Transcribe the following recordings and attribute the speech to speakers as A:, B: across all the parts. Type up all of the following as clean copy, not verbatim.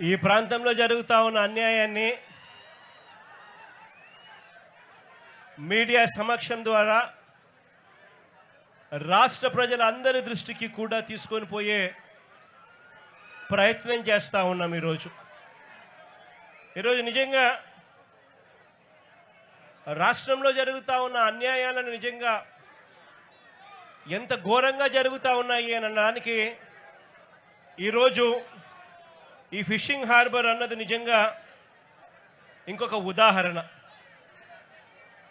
A: ఈ ప్రాంతంలో జరుగుతూ ఉన్న అన్యాయాన్ని మీడియా సమక్షం ద్వారా రాష్ట్ర ప్రజలందరి దృష్టికి కూడా తీసుకొని పోయే ప్రయత్నం చేస్తూ ఉన్నాం. ఈరోజు నిజంగా రాష్ట్రంలో జరుగుతూ ఉన్న అన్యాయాలను నిజంగా ఎంత ఘోరంగా జరుగుతూ ఉన్నాయి అని అనడానికి ఈరోజు ఈ ఫిషింగ్ హార్బర్ అన్నది నిజంగా ఇంకొక ఉదాహరణ.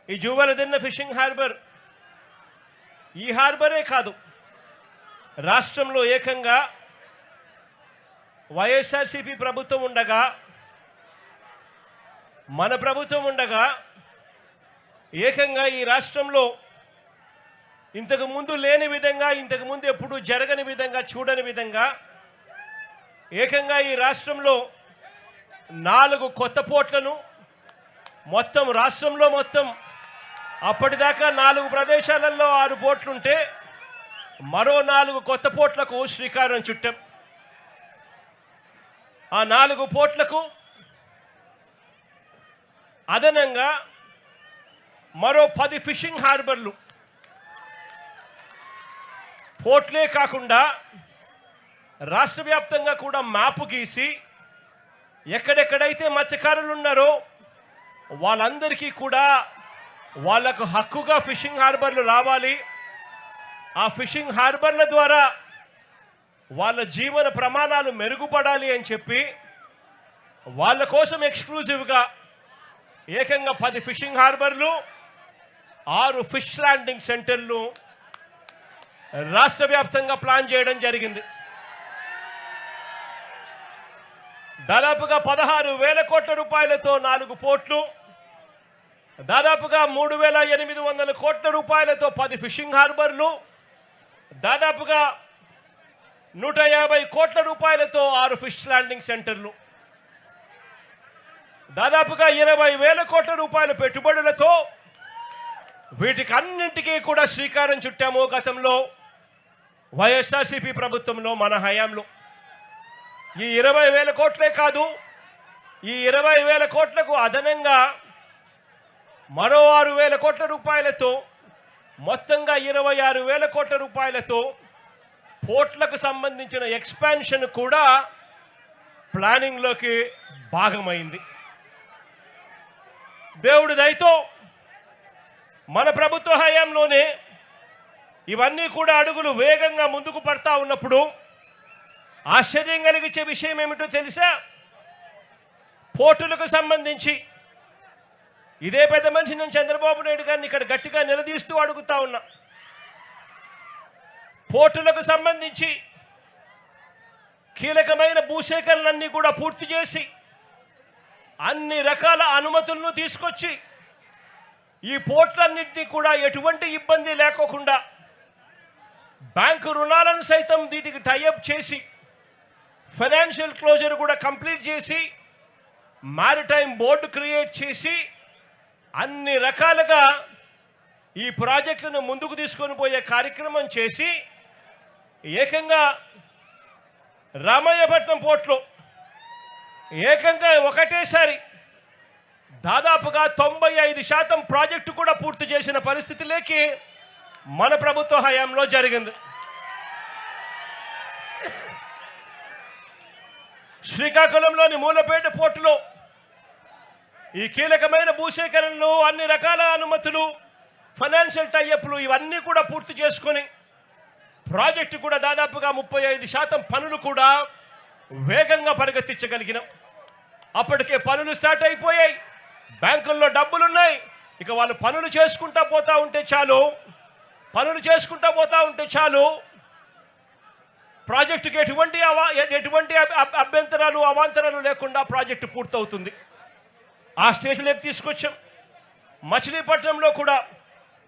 A: ఈ జూవలదిన్న ఫిషింగ్ హార్బర్ ఈ హార్బరే కాదు, రాష్ట్రంలో ఏకంగా వైఎస్ఆర్సీపీ ప్రభుత్వం ఉండగా, మన ప్రభుత్వం ఉండగా ఏకంగా ఈ రాష్ట్రంలో ఇంతకు ముందు లేని విధంగా, ఇంతకు ముందు ఎప్పుడూ జరగని విధంగా, చూడని విధంగా ఏకంగా ఈ రాష్ట్రంలో 4 కొత్త పోర్ట్లను మొత్తం రాష్ట్రంలో అప్పటిదాకా 4 ప్రదేశాలలో 6 పోర్ట్లుంటే మరో 4 కొత్త పోర్ట్లకు శ్రీకారం చుట్టాం. ఆ 4 పోర్ట్లకు అదనంగా మరో 10 ఫిషింగ్ హార్బర్లు, పోర్ట్లే కాకుండా రాష్ట్ర వ్యాప్తంగా కూడా మ్యాప్ గీసి ఎక్కడెక్కడైతే మత్స్యకారులు ఉన్నారో వాళ్ళందరికీ కూడా వాళ్లకు హక్కుగా ఫిషింగ్ హార్బర్లు రావాలి. ఆ ఫిషింగ్ హార్బర్ల ద్వారా వాళ్ళ జీవన ప్రమాణాలు మెరుగుపడాలి అని చెప్పి వాళ్ళ కోసం ఎక్స్క్లూజివ్గా ఏకంగా 10 ఫిషింగ్ హార్బర్లు, 6 ఫిష్ ల్యాండింగ్ సెంటర్లు రాష్ట్ర వ్యాప్తంగా ప్లాన్ చేయడం జరిగింది. దాదాపుగా 16,000 కోట్ల రూపాయలతో 4 పోర్ట్లు, దాదాపుగా 3,800 కోట్ల రూపాయలతో 10 ఫిషింగ్ హార్బర్లు, దాదాపుగా 150 కోట్ల రూపాయలతో 6 ఫిష్ ల్యాండింగ్ సెంటర్లు, దాదాపుగా 20,000 కోట్ల రూపాయల పెట్టుబడులతో వీటికి అన్నింటికీ కూడా శ్రీకారం చుట్టాము. గతంలో వైఎస్ఆర్సీపీ ప్రభుత్వంలో మన హయాంలో ఈ 20,000 కోట్లే కాదు, ఈ 20,000 కోట్లకు అదనంగా మరో 6,000 కోట్ల రూపాయలతో మొత్తంగా 26,000 కోట్ల రూపాయలతో పోర్ట్లకు సంబంధించిన ఎక్స్పాన్షన్ కూడా ప్లానింగ్లోకి భాగమైంది. దేవుడి దయతో మన ప్రభుత్వ హయాంలోనే ఇవన్నీ కూడా అడుగులు వేగంగా ముందుకు పడతా ఉన్నప్పుడు ఆశ్చర్యం కలిగించే విషయం ఏమిటో తెలుసా? పోర్టులకు సంబంధించి ఇదే పెద్ద మనిషి నేను చంద్రబాబు నాయుడు గారిని ఇక్కడ గట్టిగా నిలదీస్తూ అడుగుతా ఉన్నా. పోర్టులకు సంబంధించి కీలకమైన భూసేకరణలన్నీ కూడా పూర్తి చేసి అన్ని రకాల అనుమతులను తీసుకొచ్చి ఈ పోర్ట్లన్నింటినీ కూడా ఎటువంటి ఇబ్బంది లేకోకుండా బ్యాంకు రుణాలను సైతం వీటికి టైఅప్ చేసి ఫైనాన్షియల్ క్లోజర్ కూడా కంప్లీట్ చేసి మారిటైమ్ బోర్డు క్రియేట్ చేసి అన్ని రకాలుగా ఈ ప్రాజెక్టులను ముందుకు తీసుకొని పోయే కార్యక్రమం చేసి ఏకంగా రామయ్యపట్నం పోర్టులో ఏకంగా ఒకటేసారి దాదాపుగా 95% ప్రాజెక్టు కూడా పూర్తి చేసిన పరిస్థితిలోకి మన ప్రభుత్వ హయాంలో జరిగింది. శ్రీకాకుళంలోని మూలపేట పోర్టులో ఈ కీలకమైన భూసేకరణలు, అన్ని రకాల అనుమతులు, ఫైనాన్షియల్ టైఅప్లు ఇవన్నీ కూడా పూర్తి చేసుకొని ప్రాజెక్టు కూడా దాదాపుగా 35% పనులు కూడా వేగంగా పరిగెత్తించగలిగినాం. అప్పటికే పనులు స్టార్ట్ అయిపోయాయి, బ్యాంకుల్లో డబ్బులున్నాయి. ఇక వాళ్ళు పనులు చేసుకుంటా పోతా ఉంటే చాలు ప్రాజెక్టుకి ఎటువంటి అభ్యంతరాలు, అవాంతరాలు లేకుండా ప్రాజెక్టు పూర్తవుతుంది. ఆ స్టేజ్లోకి తీసుకొచ్చాం. మచిలీపట్నంలో కూడా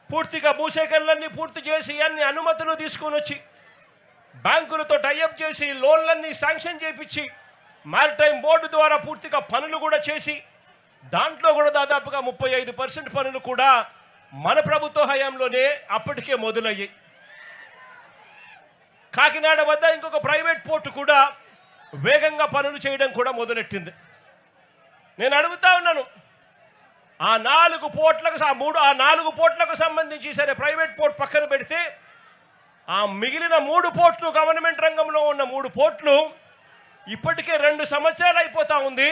A: పూర్తిగా భూసేకరణలన్నీ పూర్తి చేసి అన్ని అనుమతులు తీసుకొని వచ్చి బ్యాంకులతో టైఅప్ చేసి లోన్లన్నీ శాంక్షన్ చేయించి మారిటైమ్ బోర్డు ద్వారా పూర్తిగా పనులు కూడా చేసి దాంట్లో కూడా దాదాపుగా 35% పనులు కూడా మన ప్రభుత్వ హయాంలోనే అప్పటికే మొదలయ్యాయి. కాకినాడ వద్ద ఇంకొక ప్రైవేట్ పోర్టు కూడా వేగంగా పనులు చేయడం కూడా మొదలెట్టింది. నేను అడుగుతా ఉన్నాను, ఆ 4 పోర్ట్లకు సంబంధించి సరే ప్రైవేట్ పోర్ట్ పక్కన పెడితే ఆ మిగిలిన 3 పోర్ట్లు గవర్నమెంట్ రంగంలో ఉన్న 3 పోర్ట్లు ఇప్పటికే 2 సంవత్సరాలు అయిపోతా ఉంది.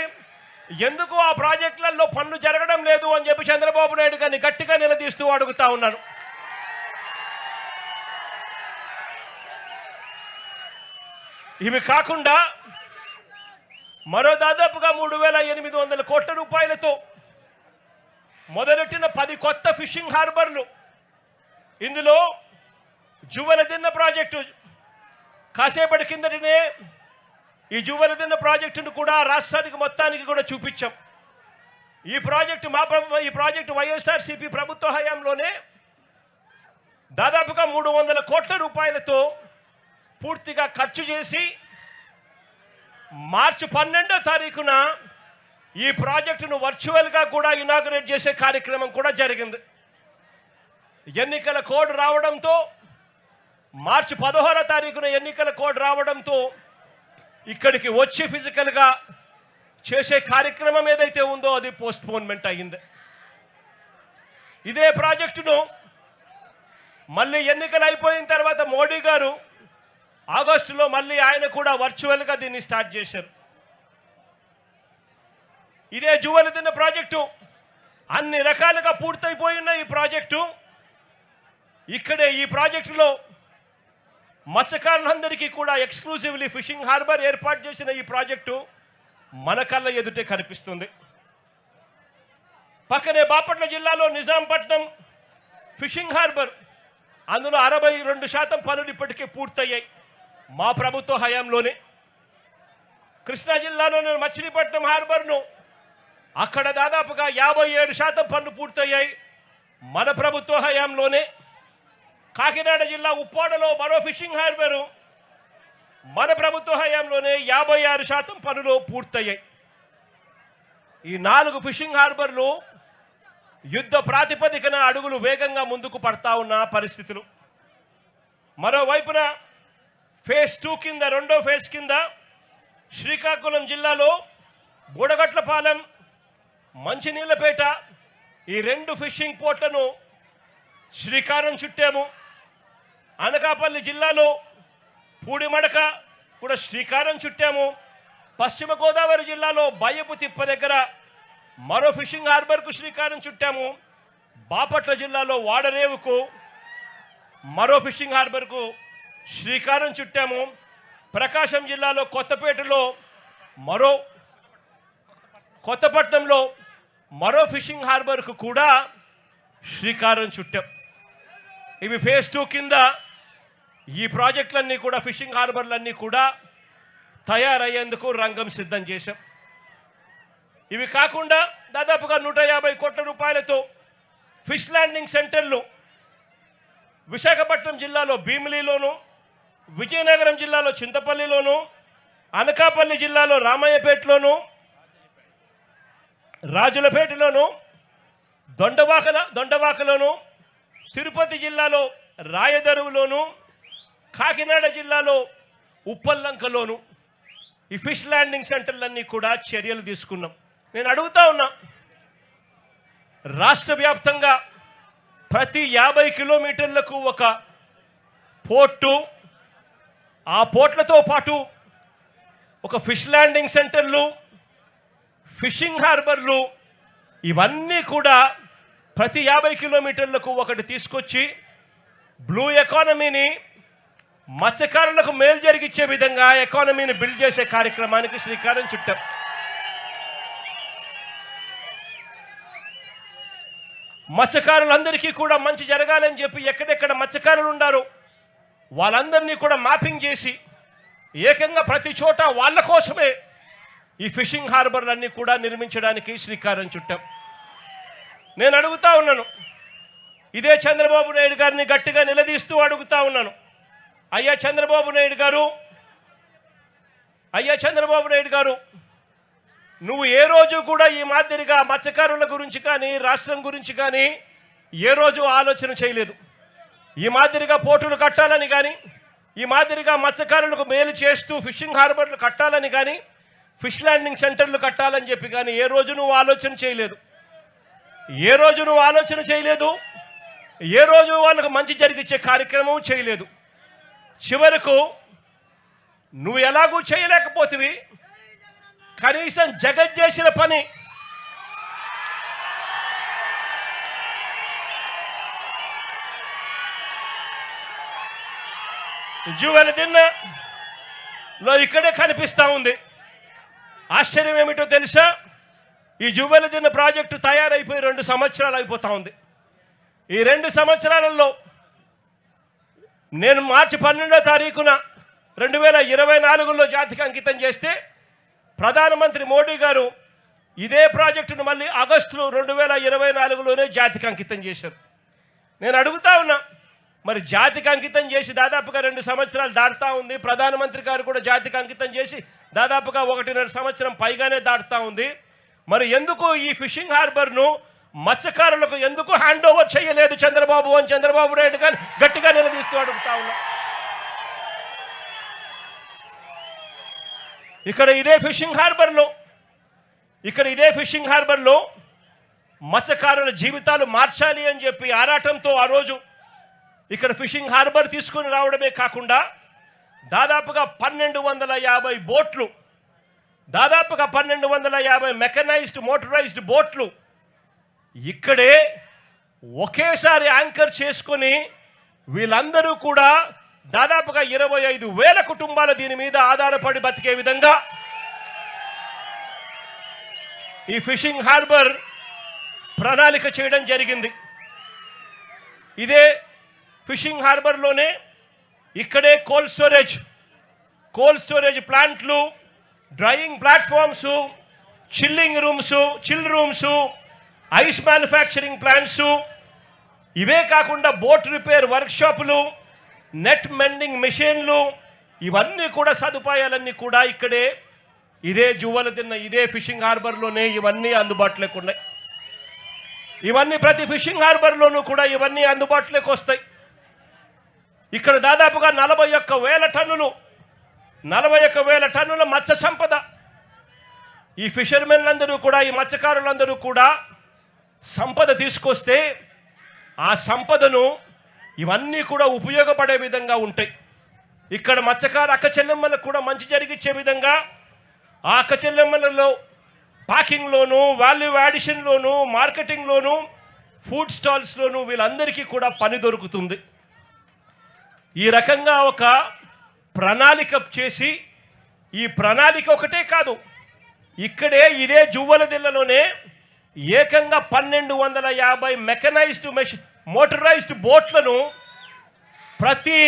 A: ఎందుకు ఆ ప్రాజెక్టులలో పనులు జరగడం లేదు అని చెప్పి చంద్రబాబు నాయుడు గారిని గట్టిగా నిలదీస్తూ అడుగుతా ఉన్నాను. ఇవి కాకుండా మరో దాదాపుగా 3,800 కోట్ల రూపాయలతో మొదలెట్టిన 10 కొత్త ఫిషింగ్ హార్బర్లు, ఇందులో జువలదిన్న ప్రాజెక్టు కాసేపటి కిందటనే ఈ జువలదిన్న ప్రాజెక్టును కూడా రాష్ట్రానికి మొత్తానికి కూడా చూపించాం. ఈ ప్రాజెక్టు వైఎస్ఆర్సీపీ ప్రభుత్వ హయాంలోనే దాదాపుగా 300 కోట్ల రూపాయలతో పూర్తిగా ఖర్చు చేసి మార్చి 12వ తారీఖున ఈ ప్రాజెక్టును వర్చువల్గా కూడా ఇనాగరేట్ చేసే కార్యక్రమం కూడా జరిగింది. ఎన్నికల కోడ్ రావడంతో మార్చి 16వ తారీఖున ఎన్నికల కోడ్ రావడంతో ఇక్కడికి వచ్చి ఫిజికల్గా చేసే కార్యక్రమం ఏదైతే ఉందో అది పోస్ట్పోన్మెంట్ అయ్యింది. ఇదే ప్రాజెక్టును మళ్ళీ ఎన్నికలు అయిపోయిన తర్వాత మోడీ గారు ఆగస్టులో మళ్ళీ ఆయన కూడా వర్చువల్గా దీన్ని స్టార్ట్ చేశారు. ఇదే జువలదిన్న ప్రాజెక్టు అన్ని రకాలుగా పూర్తయిపోయిన ఈ ప్రాజెక్టు ఇక్కడే ఈ ప్రాజెక్టులో మత్స్యకారులందరికీ కూడా ఎక్స్క్లూజివ్లీ ఫిషింగ్ హార్బర్ ఏర్పాటు చేసిన ఈ ప్రాజెక్టు మన కళ్ళ ఎదుటే కనిపిస్తుంది. పక్కనే బాపట్ల జిల్లాలో నిజాంపట్నం ఫిషింగ్ హార్బర్, అందులో 62% పనులు ఇప్పటికే పూర్తయ్యాయి మా ప్రభుత్వ హయాంలోనే. కృష్ణా జిల్లాలోని మచిలీపట్నం హార్బర్ను అక్కడ దాదాపుగా 57% పనులు పూర్తయ్యాయి మన ప్రభుత్వ హయాంలోనే. కాకినాడ జిల్లా ఉప్పాడలో మరో ఫిషింగ్ హార్బరు మన ప్రభుత్వ హయాంలోనే 56% పనులు పూర్తయ్యాయి. ఈ 4 ఫిషింగ్ హార్బర్లు యుద్ధ ప్రాతిపదికన అడుగులు వేగంగా ముందుకు పడతా ఉన్న పరిస్థితులు. మరోవైపున ఫేజ్ 2 కింద, 2వ ఫేజ్ కింద శ్రీకాకుళం జిల్లాలో బూడగట్లపాలెం, మంచినీళ్ళపేట ఈ 2 ఫిషింగ్ పోర్ట్లను శ్రీకారం చుట్టాము. అనకాపల్లి జిల్లాలో పూడిమడక కూడా శ్రీకారం చుట్టాము. పశ్చిమ గోదావరి జిల్లాలో బయ్యపు తిప్ప దగ్గర మరో ఫిషింగ్ హార్బర్కు శ్రీకారం చుట్టాము. బాపట్ల జిల్లాలో వాడరేవుకు మరో ఫిషింగ్ హార్బర్కు శ్రీకారం చుట్టాము. ప్రకాశం జిల్లాలో కొత్తపట్నంలో మరో ఫిషింగ్ హార్బర్కు కూడా శ్రీకారం చుట్టాం. ఇవి ఫేజ్ 2 కింద ఈ ప్రాజెక్టులన్నీ కూడా ఫిషింగ్ హార్బర్లన్నీ కూడా తయారయ్యేందుకు రంగం సిద్ధం చేశాం. ఇవి కాకుండా దాదాపుగా 150 కోట్ల రూపాయలతో ఫిష్ ల్యాండింగ్ సెంటర్లు విశాఖపట్నం జిల్లాలో భీమిలిలోను, విజయనగరం జిల్లాలో చింతపల్లిలోను, అనకాపల్లి జిల్లాలో రామయ్యపేటలోను, రాజులపేటలోను, దొండవాకలోను, తిరుపతి జిల్లాలో రాయదరువులోను, కాకినాడ జిల్లాలో ఉప్పల్లంకలోను ఈ ఫిష్ ల్యాండింగ్ సెంటర్లన్నీ కూడా చర్యలు తీసుకున్నాం. నేను అడుగుతా ఉన్నా, రాష్ట్ర వ్యాప్తంగా ప్రతి 50 కిలోమీటర్లకు ఒక పోర్టు, ఆ పోర్ట్లతో పాటు ఒక ఫిష్ ల్యాండింగ్ సెంటర్లు, ఫిషింగ్ హార్బర్లు ఇవన్నీ కూడా ప్రతి 50 కిలోమీటర్లకు ఒకటి తీసుకొచ్చి బ్లూ ఎకానమీని, మత్స్యకారులకు మేలు జరిగించే విధంగా ఎకానమీని బిల్డ్ చేసే కార్యక్రమానికి శ్రీకారం చుట్టాం. మత్స్యకారులందరికీ కూడా మంచి జరగాలని చెప్పి ఎక్కడెక్కడ మత్స్యకారులు ఉన్నారో వాళ్ళందరినీ కూడా మ్యాపింగ్ చేసి ఏకంగా ప్రతి చోట వాళ్ళ కోసమే ఈ ఫిషింగ్ హార్బర్లన్నీ కూడా నిర్మించడానికి శ్రీకారం చుట్టాం. నేను అడుగుతా ఉన్నాను, ఇదే చంద్రబాబు నాయుడు గారిని గట్టిగా నిలదీస్తూ అడుగుతా ఉన్నాను, అయ్యా చంద్రబాబు నాయుడు గారు నువ్వు ఏ రోజు కూడా ఈ మాదిరిగా మత్స్యకారుల గురించి కానీ రాష్ట్రం గురించి కానీ ఏ రోజు ఆలోచన చేయలేదు. ఈ మాదిరిగా పోర్టులు కట్టాలని కానీ ఈ మాదిరిగా మత్స్యకారులకు మేలు చేస్తూ ఫిషింగ్ హార్బర్లు కట్టాలని కానీ ఫిష్ ల్యాండింగ్ సెంటర్లు కట్టాలని చెప్పి కానీ ఏ రోజు నువ్వు ఆలోచన చేయలేదు. ఏ రోజు నువ్వు ఆలోచన చేయలేదు. ఏ రోజు వాళ్ళకు మంచి జరిగించే కార్యక్రమం చేయలేదు. చివరకు నువ్వు ఎలాగూ చేయలేకపోతివి. కనీసం జగత్ చేసిన పని జువెలదిన్నలో ఇక్కడే కనిపిస్తూ ఉంది. ఆశ్చర్యం ఏమిటో తెలుసా? ఈ జువెలదిన్న ప్రాజెక్టు తయారైపోయి 2 సంవత్సరాలు అయిపోతూ ఉంది. ఈ 2 సంవత్సరాలలో నేను మార్చి 12వ తారీఖున 2024లో జాతికి అంకితం చేస్తే ప్రధానమంత్రి మోడీ గారు ఇదే ప్రాజెక్టును మళ్ళీ ఆగస్టు 2024లోనే జాతికి అంకితం చేశారు. నేను అడుగుతా ఉన్నా, మరి జాతికి అంకితం చేసి దాదాపుగా 2 సంవత్సరాలు దాటుతూ ఉంది. ప్రధానమంత్రి గారు కూడా జాతికి అంకితం చేసి దాదాపుగా 1.5 సంవత్సరం పైగానే దాటుతూ ఉంది. మరి ఎందుకు ఈ ఫిషింగ్ హార్బర్ను మత్స్యకారులకు ఎందుకు హ్యాండ్ ఓవర్ చేయలేదు చంద్రబాబు నాయుడు గారు గట్టిగా నిలదీస్తూ అడుగుతా ఉన్నా. ఇక్కడ ఇదే ఫిషింగ్ హార్బర్లో మత్స్యకారుల జీవితాలు మార్చాలి అని చెప్పి ఆరాటంతో ఆ రోజు ఇక్కడ ఫిషింగ్ హార్బర్ తీసుకొని రావడమే కాకుండా దాదాపుగా 1250 బోట్లు, దాదాపుగా 1250 మెకనైజ్డ్ మోటరైజ్డ్ బోట్లు ఇక్కడే ఒకేసారి యాంకర్ చేసుకొని వీళ్ళందరూ కూడా దాదాపుగా 25,000 కుటుంబాలు దీని మీద ఆధారపడి బతికే విధంగా ఈ ఫిషింగ్ హార్బర్ ప్రణాళిక చేయడం జరిగింది. ఇదే ఫిషింగ్ హార్బర్లోనే ఇక్కడే కోల్డ్ స్టోరేజ్ ప్లాంట్లు, drying platforms, chill rooms, ice manufacturing plants, ఇవే కాకుండా బోట్ రిపేర్ వర్క్షాపులు, నెట్ మెండింగ్ మెషిన్లు, ఇవన్నీ కూడా సదుపాయాలన్నీ కూడా ఇక్కడే ఇదే జువ్వలదిన్న ఇదే ఫిషింగ్ హార్బర్లోనే ఇవన్నీ అందుబాటులోకి ఉన్నాయి. ఇవన్నీ ప్రతి ఫిషింగ్ హార్బర్లోనూ కూడా ఇవన్నీ అందుబాటులోకి వస్తాయి. ఇక్కడ దాదాపుగా 41,000 టన్నుల మత్స్య సంపద. ఈ ఫిషర్మెన్లందరూ కూడా, ఈ మత్స్యకారులందరూ కూడా సంపద తీసుకొస్తే ఆ సంపదను ఇవన్నీ కూడా ఉపయోగపడే విధంగా ఉంటాయి. ఇక్కడ మత్స్యకారు అక్క చెల్లెమ్మలకు కూడా మంచి జరిగించే విధంగా ఆ అక్క చెల్లెమ్మలలో ప్యాకింగ్లోను, వాల్యూ యాడిషన్లోను, మార్కెటింగ్లోను, ఫుడ్ స్టాల్స్లోను వీళ్ళందరికీ కూడా పని దొరుకుతుంది. ఈ రకంగా ఒక ప్రణాళిక చేసి, ఈ ప్రణాళిక ఒకటే కాదు, ఇక్కడే ఇదే జువ్వలదిన్నలోనే ఏకంగా 1250 మెకనైజ్డ్ మోటరైజ్డ్ బోట్లను ప్రతి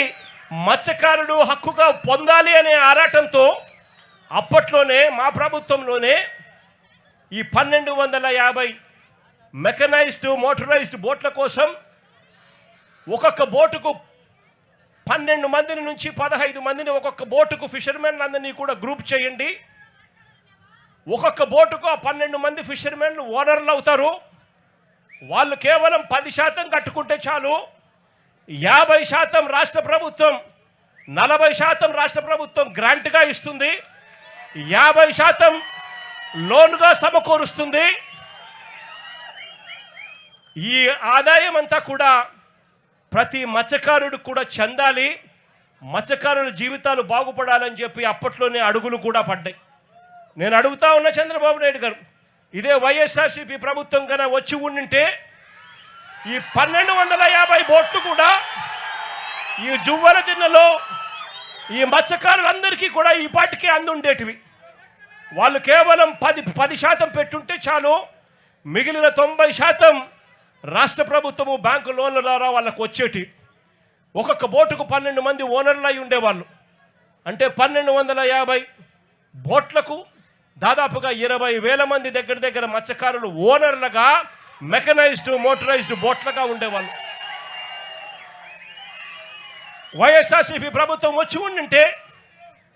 A: మత్స్యకారుడు హక్కుగా పొందాలి అనే ఆరాటంతో అప్పట్లోనే మా ప్రభుత్వంలోనే ఈ 1250 మెకనైజ్డ్ మోటరైజ్డ్ బోట్ల కోసం ఒక్కొక్క బోటుకు 12 మందిని నుంచి 15 మందిని ఒక్కొక్క బోటుకు ఫిషర్మెన్లందరినీ కూడా గ్రూప్ చేయండి. ఒక్కొక్క బోటుకు ఆ 12 మంది ఫిషర్మెన్లు ఓనర్లు అవుతారు. వాళ్ళు కేవలం 10% కట్టుకుంటే చాలు. 50% రాష్ట్ర ప్రభుత్వం, 40% రాష్ట్ర ప్రభుత్వం గ్రాంట్గా ఇస్తుంది, 50% లోన్గా సమకూరుస్తుంది. ఈ ఆదాయం అంతా కూడా ప్రతి మత్స్యకారుడు కూడా చెందాలి, మత్స్యకారుల జీవితాలు బాగుపడాలని చెప్పి అప్పట్లోనే అడుగులు కూడా పడ్డాయి. నేను అడుగుతా ఉన్న చంద్రబాబు నాయుడు గారు, ఇదే వైఎస్ఆర్సీపీ ప్రభుత్వం కన్నా వచ్చి ఉండింటే ఈ 1250 బోట్లు కూడా ఈ జువ్వలదిన్నలో ఈ మత్స్యకారులందరికీ కూడా ఈ పాటికే అందుండేటివి. వాళ్ళు కేవలం 10% పెట్టుంటే చాలు, మిగిలిన 90% రాష్ట్ర ప్రభుత్వము బ్యాంకు లోన్ల ద్వారా వాళ్ళకు వచ్చేటి. ఒక్కొక్క బోటుకు 12 మంది ఓనర్లు అయి ఉండేవాళ్ళు. అంటే 1250 బోట్లకు దాదాపుగా 20,000 మంది దగ్గర మత్స్యకారులు ఓనర్లుగా మెకనైజ్డ్ మోటరైజ్డ్ బోట్లుగా ఉండేవాళ్ళు. వైఎస్ఆర్సీపీ ప్రభుత్వం వచ్చి ఉండింటే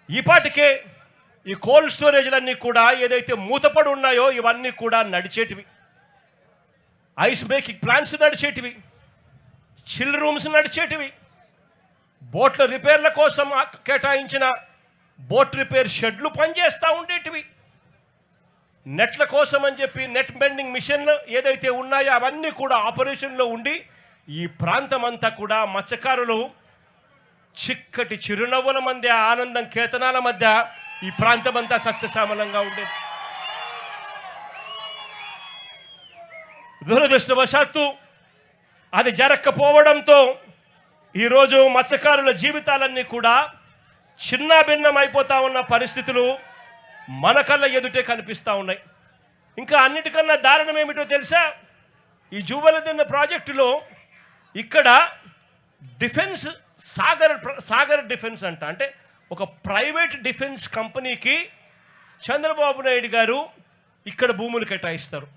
A: ఈ పాటికే ఈ కోల్డ్ స్టోరేజ్లన్నీ కూడా ఏదైతే మూతపడి ఉన్నాయో ఇవన్నీ కూడా నడిచేటివి. ఐస్ మేకింగ్ ప్లాంట్స్ నడిచేటివి, చిల్ రూమ్స్ నడిచేటివి, బోట్ల రిపేర్ల కోసం కేటాయించిన బోట్ రిపేర్ షెడ్లు పనిచేస్తూ ఉండేటివి. నెట్ల కోసం అని చెప్పి నెట్ బెండింగ్ మిషన్లు ఏదైతే ఉన్నాయో అవన్నీ కూడా ఆపరేషన్లో ఉండి ఈ ప్రాంతం అంతా కూడా మత్స్యకారులు చిక్కటి చిరునవ్వుల మధ్య, ఆనందం కేతనాల మధ్య ఈ ప్రాంతం అంతా సస్యశ్యామలంగా ఉండేది. దురదృష్టవశాత్తు అది జరగకపోవడంతో ఈరోజు మత్స్యకారుల జీవితాలన్నీ కూడా చిన్నాభిన్నం అయిపోతూ ఉన్న పరిస్థితులు మన కళ్ళ ఎదుటే కనిపిస్తూ ఉన్నాయి. ఇంకా అన్నిటికన్నా దారుణం ఏమిటో తెలుసా? ఈ జువ్వలదిన్న ప్రాజెక్టులో ఇక్కడ డిఫెన్స్ సాగర్ డిఫెన్స్ అంటే ఒక ప్రైవేట్ డిఫెన్స్ కంపెనీకి చంద్రబాబు నాయుడు గారు ఇక్కడ భూములు కేటాయిస్తారు.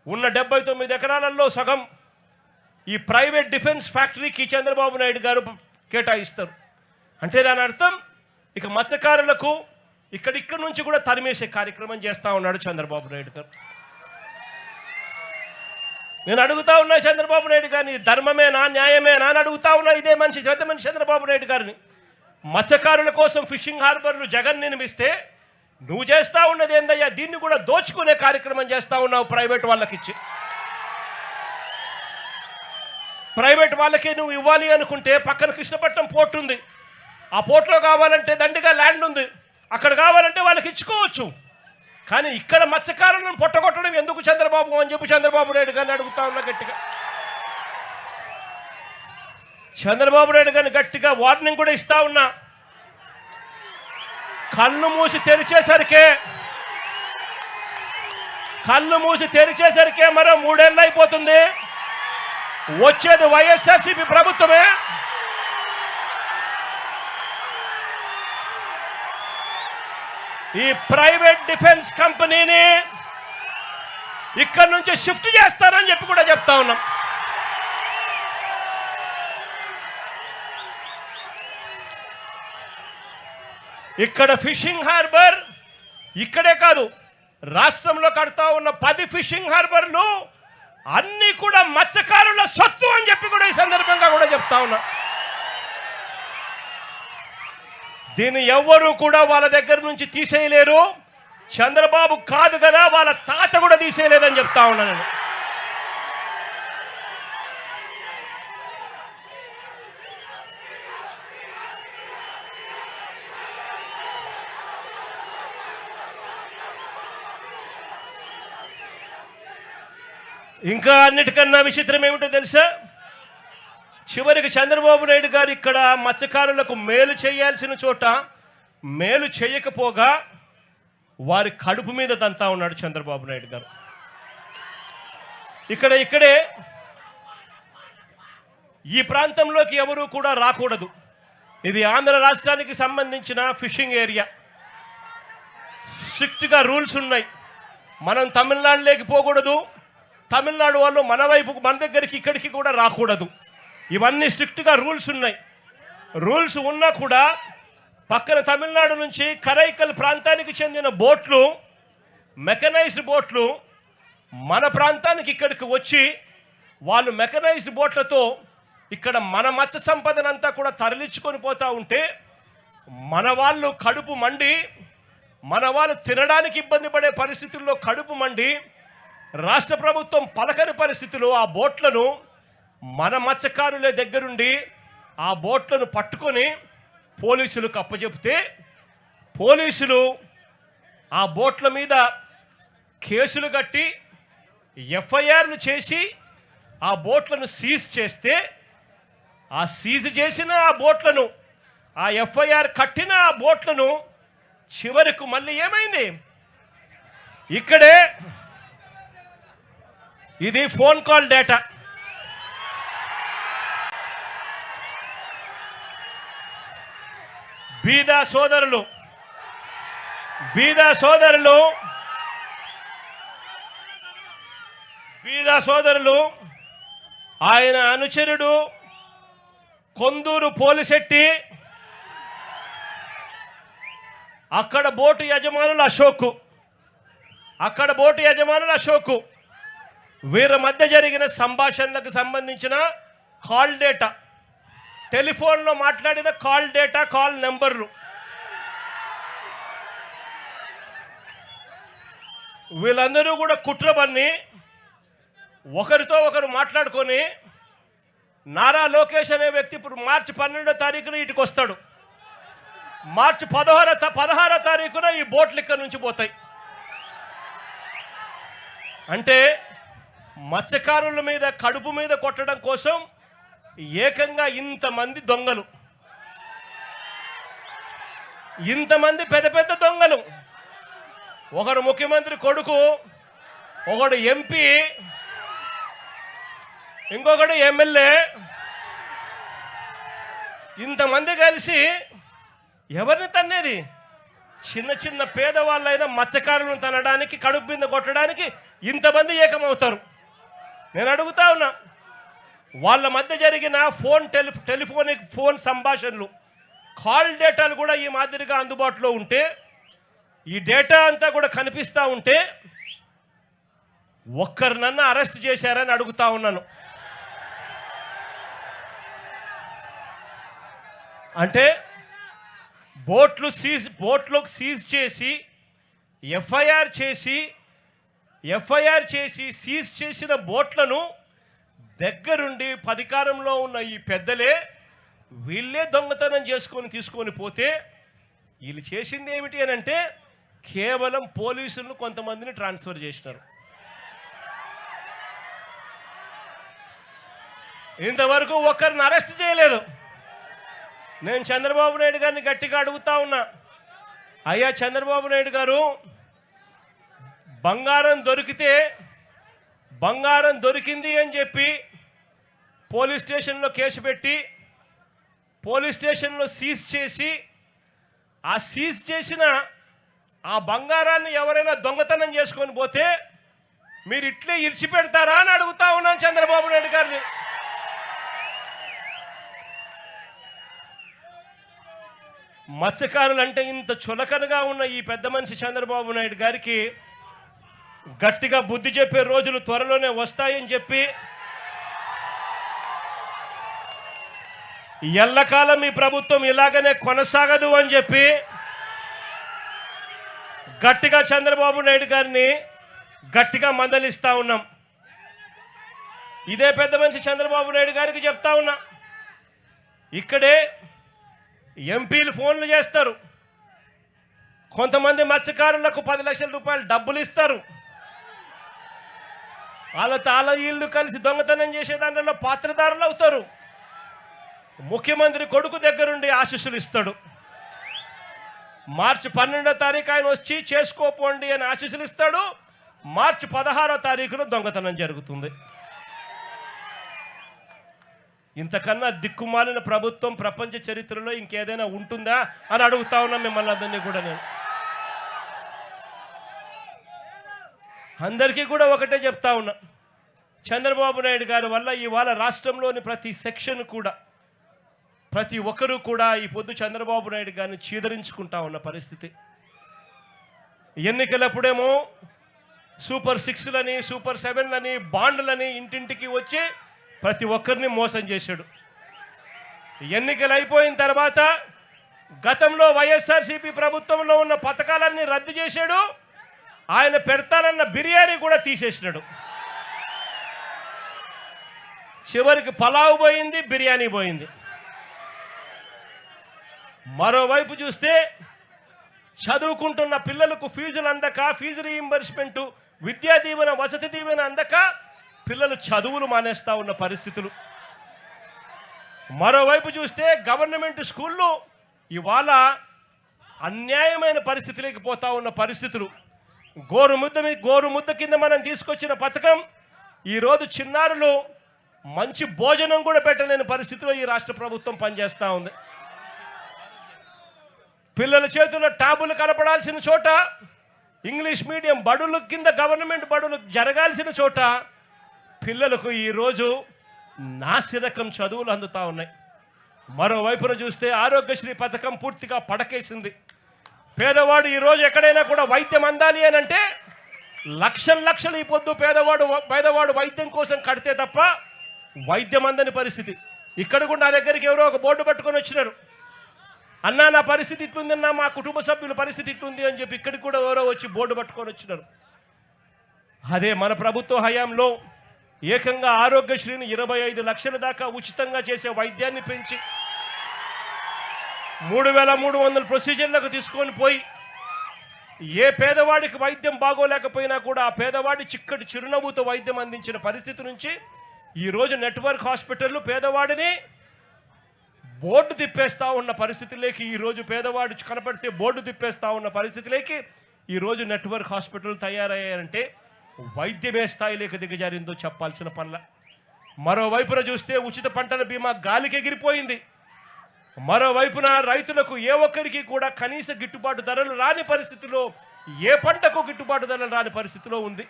A: ఉన్న 79 ఎకరాలలో సగం ఈ ప్రైవేట్ డిఫెన్స్ ఫ్యాక్టరీకి చంద్రబాబు నాయుడు గారు కేటాయిస్తారు. అంటే దాని అర్థం ఇక మత్స్యకారులకు ఇక్కడ నుంచి కూడా తరిమేసే కార్యక్రమం చేస్తూ ఉన్నాడు చంద్రబాబు నాయుడు గారు. నేను అడుగుతా ఉన్నా చంద్రబాబు నాయుడు గారిని, ధర్మమేనా న్యాయమేనా అని అడుగుతా ఉన్నా ఇదే మనిషి పెద్ద మనిషి చంద్రబాబు నాయుడు గారిని. మత్స్యకారుల కోసం ఫిషింగ్ హార్బర్లు జగన్ నిర్మిస్తే నువ్వు చేస్తూ ఉన్నది ఏందయ్యా? దీన్ని కూడా దోచుకునే కార్యక్రమం చేస్తూ ఉన్నావు ప్రైవేట్ వాళ్ళకి ఇచ్చి. ప్రైవేట్ వాళ్ళకే నువ్వు ఇవ్వాలి అనుకుంటే పక్కన కృష్ణపట్నం పోర్ట్ ఉంది, ఆ పోర్ట్లో కావాలంటే దండిగా ల్యాండ్ ఉంది, అక్కడ కావాలంటే వాళ్ళకి ఇచ్చుకోవచ్చు. కానీ ఇక్కడ మత్స్యకారులను పొట్టగొట్టడం ఎందుకు చంద్రబాబు అని చెప్పి చంద్రబాబు నాయుడు గారిని అడుగుతా ఉన్నా గట్టిగా. చంద్రబాబు నాయుడు గారిని గట్టిగా వార్నింగ్ కూడా ఇస్తా ఉన్నా. కళ్ళు మూసి తెరిచేసరికే మరో 3 ఏళ్ళు అయిపోతుంది. వచ్చేది వైఎస్ఆర్సీపీ ప్రభుత్వమే. ఈ ప్రైవేట్ డిఫెన్స్ కంపెనీని ఇక్కడి నుంచి షిఫ్ట్ చేస్తారని చెప్పి కూడా చెప్తా ఉన్నాం. ఇక్కడ ఫిషింగ్ హార్బర్ ఇక్కడే కాదు, రాష్ట్రంలో కడతా ఉన్న 10 ఫిషింగ్ హార్బర్లు అన్నీ కూడా మత్స్యకారుల సొత్తు అని చెప్పి కూడా ఈ సందర్భంగా కూడా చెప్తా ఉన్నా. దీన్ని ఎవ్వరూ కూడా వాళ్ళ దగ్గర నుంచి తీసేయలేరు. చంద్రబాబు కాదు కదా, వాళ్ళ తాత కూడా తీసేయలేదని చెప్తా ఉన్నా నేను. ఇంకా అన్నిటికన్నా విచిత్రం ఏమిటో తెలుసా? చివరికి చంద్రబాబు నాయుడు గారు ఇక్కడ మత్స్యకారులకు మేలు చేయాల్సిన చోట మేలు చేయకపోగా వారి కడుపు మీద తంతా ఉన్నాడు చంద్రబాబు నాయుడు గారు. ఇక్కడే ఈ ప్రాంతంలోకి ఎవరూ కూడా రాకూడదు. ఇది ఆంధ్ర రాష్ట్రానికి సంబంధించిన ఫిషింగ్ ఏరియా. స్ట్రిక్ట్గా రూల్స్ ఉన్నాయి. మనం తమిళనాడులోకి పోకూడదు, తమిళనాడు వాళ్ళు మన వైపు మన దగ్గరికి ఇక్కడికి కూడా రాకూడదు. ఇవన్నీ స్ట్రిక్ట్గా రూల్స్ ఉన్నాయి. రూల్స్ ఉన్నా కూడా పక్కన తమిళనాడు నుంచి కరైకల్ ప్రాంతానికి చెందిన బోట్లు, మెకనైజ్డ్ బోట్లు మన ప్రాంతానికి ఇక్కడికి వచ్చి వాళ్ళు మెకనైజ్డ్ బోట్లతో ఇక్కడ మన మత్స్య సంపదనంతా కూడా తరలించుకొని పోతూ ఉంటే మన వాళ్ళు కడుపు మండి, మన వాళ్ళు తినడానికి ఇబ్బంది పడే పరిస్థితుల్లో కడుపు మండి రాష్ట్ర ప్రభుత్వం పలకని పరిస్థితుల్లో ఆ బోట్లను మన మత్స్యకారుల దగ్గరుండి ఆ బోట్లను పట్టుకొని పోలీసులకు అప్పచెప్తే పోలీసులు ఆ బోట్ల మీద కేసులు కట్టి ఎఫ్ఐఆర్లు చేసి ఆ బోట్లను సీజ్ చేస్తే ఆ సీజ్ చేసిన ఆ బోట్లను, ఆ ఎఫ్ఐఆర్ కట్టిన ఆ బోట్లను చివరకు మళ్ళీ ఏమైంది? ఇక్కడే ఇది ఫోన్ కాల్ డేటా. బీదా సోదరులు ఆయన అనుచరుడు కొందూరు పోలిశెట్టి, అక్కడ బోటు యజమానులు అశోక్, వీరి మధ్య జరిగిన సంభాషణలకు సంబంధించిన కాల్ డేటా టెలిఫోన్లో మాట్లాడిన కాల్ డేటా, కాల్ నెంబర్లు, వీళ్ళందరూ కూడా కుట్రబన్ని ఒకరితో ఒకరు మాట్లాడుకొని నారా లోకేష్ అనే వ్యక్తి ఇప్పుడు మార్చి 12వ తారీఖున ఇటుకు వస్తాడు. మార్చి 16వ తారీఖున ఈ బోట్లు ఇక్కడి నుంచి పోతాయి. అంటే మత్స్యకారుల మీద కడుపు మీద కొట్టడం కోసం ఏకంగా ఇంతమంది దొంగలు, ఇంతమంది పెద్ద పెద్ద దొంగలు, ఒకరు ముఖ్యమంత్రి కొడుకు, ఒకడు ఎంపీ, ఇంకొకడు ఎమ్మెల్యే, ఇంతమంది కలిసి ఎవరిని తన్నేది? చిన్న చిన్న పేదవాళ్ళైన మత్స్యకారులను తనడానికి, కడుపు మీద కొట్టడానికి ఇంతమంది ఏకమవుతారు. నేను అడుగుతా ఉన్నా, వాళ్ళ మధ్య జరిగిన టెలిఫోనిక్ ఫోన్ సంభాషణలు, కాల్ డేటాలు కూడా ఈ మాదిరిగా అందుబాటులో ఉంటే, ఈ డేటా అంతా కూడా కనిపిస్తూ ఉంటే ఒక్కరినన్నా అరెస్ట్ చేశారని అడుగుతా ఉన్నాను. అంటే బోట్లు సీజ్ చేసి ఎఫ్ఐఆర్ చేసి సీజ్ చేసిన బోట్లను దగ్గరుండి అధికారంలో ఉన్న ఈ పెద్దలే వీళ్ళే దొంగతనం తీసుకొని పోతే వీళ్ళు చేసింది ఏమిటి అని అంటే కేవలం పోలీసులను కొంతమందిని ట్రాన్స్ఫర్ చేసినారు. ఇంతవరకు ఒక్కరిని అరెస్ట్ చేయలేదు. నేను చంద్రబాబు నాయుడు గారిని గట్టిగా అడుగుతా ఉన్నా, అయ్యా చంద్రబాబు నాయుడు గారు, బంగారం దొరికింది అని చెప్పి పోలీస్ స్టేషన్లో కేసు పెట్టి పోలీస్ స్టేషన్లో సీజ్ చేసి ఆ సీజ్ చేసిన ఆ బంగారాన్ని ఎవరైనా దొంగతనం చేసుకొని పోతే మీరు ఇట్లే ఇడిచిపెడతారా అని అడుగుతా ఉన్నాను చంద్రబాబు నాయుడు గారిని. మత్స్యకారులు అంటే ఇంత చులకనగా ఉన్న ఈ పెద్ద మనిషి చంద్రబాబు నాయుడు గారికి గట్టిగా బుద్ధి చెప్పే రోజులు త్వరలోనే వస్తాయని చెప్పి, ఎల్లకాలం ఈ ప్రభుత్వం ఇలాగనే కొనసాగదు అని చెప్పి గట్టిగా చంద్రబాబు నాయుడు గారిని గట్టిగా మందలిస్తా ఉన్నాం. ఇదే పెద్ద మనిషి చంద్రబాబు నాయుడు గారికి చెప్తా ఉన్నా, ఇక్కడే ఎంపీలు ఫోన్లు చేస్తారు, కొంతమంది మత్స్యకారులకు 10 లక్షల రూపాయలు డబ్బులు ఇస్తారు, వాళ్ళ వీళ్ళు కలిసి దొంగతనం చేసే దాంట్లో పాత్రదారులు అవుతారు. ముఖ్యమంత్రి కొడుకు దగ్గరుండి ఆశీస్సులు ఇస్తాడు. మార్చి 12వ తారీఖు ఆయన వచ్చి చేసుకోపోండి అని ఆశీస్సులు ఇస్తాడు. మార్చి 16వ తారీఖున దొంగతనం జరుగుతుంది. ఇంతకన్నా దిక్కుమాలిన ప్రభుత్వం ప్రపంచ చరిత్రలో ఇంకేదైనా ఉంటుందా అని అడుగుతా ఉన్నా మిమ్మల్ని అందరినీ కూడా. నేను అందరికీ కూడా ఒకటే చెప్తా ఉన్నా, చంద్రబాబు నాయుడు గారి వల్ల ఇవాళ రాష్ట్రంలోని ప్రతి సెక్షన్ కూడా, ప్రతి ఒక్కరూ కూడా ఈ పొద్దు చంద్రబాబు నాయుడు గారిని చీదరించుకుంటా ఉన్న పరిస్థితి. ఎన్నికలప్పుడేమో సూపర్ 6లని, సూపర్ 7లని, బాండ్లని ఇంటింటికి వచ్చి ప్రతి ఒక్కరిని మోసం చేశాడు. ఎన్నికలు అయిపోయిన తర్వాత గతంలో వైఎస్ఆర్సీపీ ప్రభుత్వంలో ఉన్న పథకాలన్నీ రద్దు చేశాడు. ఆయన పెడతానన్న బిర్యానీ కూడా తీసేసినాడు. చివరికి పలావ్ పోయింది, బిర్యానీ పోయింది. మరోవైపు చూస్తే చదువుకుంటున్న పిల్లలకు ఫీజులు అందక, ఫీజు రీయింబర్స్మెంటు, విద్యా దీవెన, వసతి దీవెన అందక పిల్లలు చదువులు మానేస్తూ ఉన్న పరిస్థితులు. మరోవైపు చూస్తే గవర్నమెంట్ స్కూళ్ళు ఇవాళ అన్యాయమైన పరిస్థితులకి పోతా ఉన్న పరిస్థితులు. గోరుముద్ద కింద మనం తీసుకొచ్చిన పథకం ఈరోజు చిన్నారులు మంచి భోజనం కూడా పెట్టలేని పరిస్థితిలో ఈ రాష్ట్ర ప్రభుత్వం పనిచేస్తూ ఉంది. పిల్లల చేతుల్లో ట్యాబులు కనపడాల్సిన చోట, ఇంగ్లీష్ మీడియం బడుల కింద గవర్నమెంట్ బడులు జరగాల్సిన చోట పిల్లలకు ఈరోజు నాసిరకం చదువులు అందుతూ ఉన్నాయి. మరోవైపున చూస్తే ఆరోగ్యశ్రీ పథకం పూర్తిగా పడకేసింది. పేదవాడు ఈరోజు ఎక్కడైనా కూడా వైద్యం అందాలి అని అంటే లక్షలు ఈ పొద్దు పేదవాడు వైద్యం కోసం కడితే తప్ప వైద్యం అందని పరిస్థితి. ఇక్కడ కూడా నా దగ్గరికి ఎవరో ఒక బోర్డు పట్టుకొని వచ్చినారు. అన్నా నా పరిస్థితి ఇట్లుందన్నా, మా కుటుంబ సభ్యుల పరిస్థితి ఇట్లుంది అని చెప్పి ఇక్కడికి కూడా ఎవరో వచ్చి బోర్డు పట్టుకొని వచ్చినారు. అదే మన ప్రభుత్వ హయాంలో ఏకంగా ఆరోగ్యశ్రీని 25 లక్షల దాకా ఉచితంగా చేసే వైద్యాన్ని పెంచి 3300 ప్రొసీజర్లకు తీసుకొని పోయి ఏ పేదవాడికి వైద్యం బాగోలేకపోయినా కూడా ఆ పేదవాడి చిక్కటి చిరునవ్వుతో వైద్యం అందించిన పరిస్థితి నుంచి ఈరోజు నెట్వర్క్ హాస్పిటళ్ళు పేదవాడిని బోర్డు తిప్పేస్తూ ఉన్న పరిస్థితులేకి, ఈరోజు పేదవాడు కనపడితే బోర్డు తిప్పేస్తూ ఉన్న పరిస్థితులేకి ఈరోజు నెట్వర్క్ హాస్పిటల్ తయారయ్యారంటే వైద్యమే స్థాయిలోకి దిగజారిందో చెప్పాల్సిన పనుల. మరోవైపున చూస్తే ఉచిత పంటల బీమా గాలికి ఎగిరిపోయింది. మరోవైపున రైతులకు ఏ ఒక్కరికి కూడా కనీస గిట్టుబాటు ధరలు రాని పరిస్థితిలో, ఏ పంటకు గిట్టుబాటు ధరలు రాని పరిస్థితిలో ఉంది.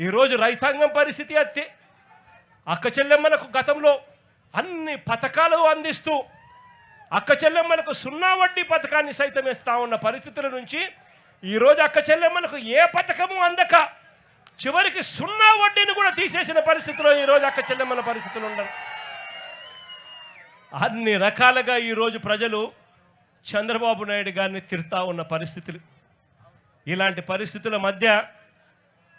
A: ఈరోజు రైతాంగం పరిస్థితి అంతే. అక్క చెల్లెమ్మలకు గతంలో అన్ని పథకాలు అందిస్తూ అక్క చెల్లెమ్మలకు 0 వడ్డీ పథకాన్ని సైతం ఇస్తా ఉన్న పరిస్థితుల నుంచి ఈరోజు అక్క చెల్లెమ్మలకు ఏ పథకము అందక చివరికి 0 వడ్డీని కూడా తీసేసిన పరిస్థితిలో ఈరోజు అక్క చెల్లెమ్మల పరిస్థితులు ఉండరు. అన్ని రకాలుగా ఈరోజు ప్రజలు చంద్రబాబు నాయుడు గారిని తిడతా ఉన్న పరిస్థితులు. ఇలాంటి పరిస్థితుల మధ్య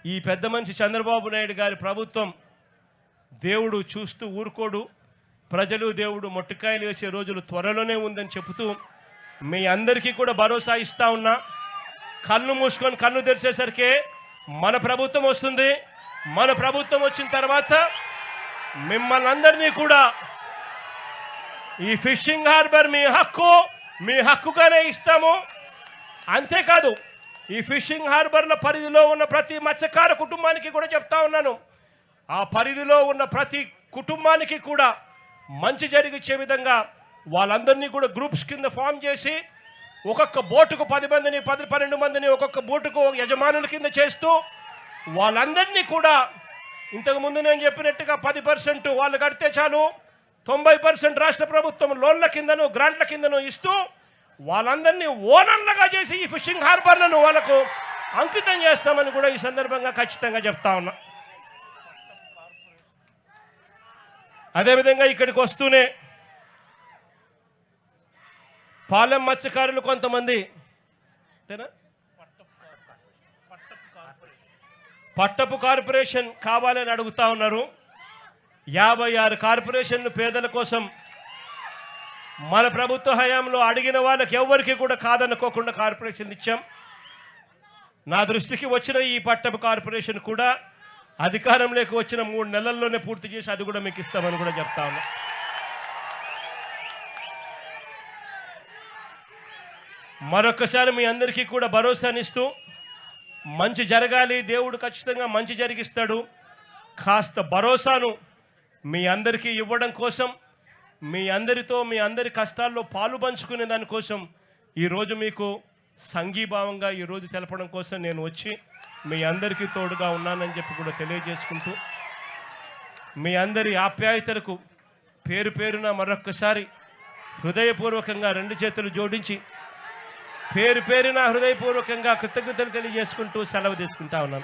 A: ఈ పెద్ద మనిషి చంద్రబాబు నాయుడు గారి ప్రభుత్వం దేవుడు చూస్తూ ఊరుకోడు, ప్రజలు దేవుడు మొట్టికాయలు వేసే రోజులు త్వరలోనే ఉందని చెబుతూ మీ అందరికీ కూడా భరోసా ఇస్తా ఉన్నా. కన్ను మూసుకొని కన్ను తెరిచేసరికి మన ప్రభుత్వం వస్తుంది. మన ప్రభుత్వం వచ్చిన తర్వాత మిమ్మల్ని అందరినీ కూడా ఈ ఫిషింగ్ హార్బర్ మీ హక్కుగానే ఇస్తాము. అంతేకాదు ఈ ఫిషింగ్ హార్బర్ల పరిధిలో ఉన్న ప్రతి మత్స్యకార కుటుంబానికి కూడా చెప్తా ఉన్నాను, ఆ పరిధిలో ఉన్న ప్రతి కుటుంబానికి కూడా మంచి జరిగించే విధంగా వాళ్ళందరినీ కూడా గ్రూప్స్ కింద ఫామ్ చేసి ఒక్కొక్క బోటుకు 10 మందిని 12 మందిని ఒక్కొక్క బోటుకు యజమానుల కింద చేస్తూ వాళ్ళందరినీ కూడా ఇంతకుముందు నేను చెప్పినట్టుగా 10% వాళ్ళు కడితే చాలు, 90% రాష్ట్ర ప్రభుత్వం లోన్ల కిందను గ్రాంట్ల కిందను ఇస్తూ వాళ్ళందరినీ ఓనర్లుగా చేసి ఈ ఫిషింగ్ హార్బర్లను వాళ్ళకు అంకితం చేస్తామని కూడా ఈ సందర్భంగా ఖచ్చితంగా చెప్తా ఉన్నా. అదేవిధంగా ఇక్కడికి వస్తూనే పాలెం మత్స్యకారులు కొంతమంది పట్టపు కార్పొరేషన్ కావాలని అడుగుతా ఉన్నారు. 56 కార్పొరేషన్లు పేదల కోసం మన ప్రభుత్వ హయాంలో అడిగిన వాళ్ళకి ఎవరికి కూడా కాదనుకోకుండా కార్పొరేషన్ ఇచ్చాం. నా దృష్టికి వచ్చిన ఈ పట్టపు కార్పొరేషన్ కూడా అధికారంలోకి వచ్చిన 3 నెలల్లోనే పూర్తి చేసి అది కూడా మీకు ఇస్తామని కూడా చెప్తా ఉన్నా. మరొకసారి మీ అందరికీ కూడా భరోసానిస్తూ మంచి జరగాలి, దేవుడు ఖచ్చితంగా మంచి జరిగిస్తాడు. కాస్త భరోసాను మీ అందరికీ ఇవ్వడం కోసం, మీ అందరితో మీ అందరి కష్టాల్లో పాలు పంచుకునే దానికోసం ఈరోజు మీకు సంఘీభావంగా ఈరోజు తెలపడం కోసం నేను వచ్చి మీ అందరికీ తోడుగా ఉన్నానని చెప్పి కూడా తెలియజేసుకుంటూ మీ అందరి ఆప్యాయతలకు పేరు పేరున మరొక్కసారి హృదయపూర్వకంగా 2 చేతులు జోడించి పేరు పేరున హృదయపూర్వకంగా కృతజ్ఞతలు తెలియజేసుకుంటూ సెలవు తీసుకుంటా ఉన్నాను.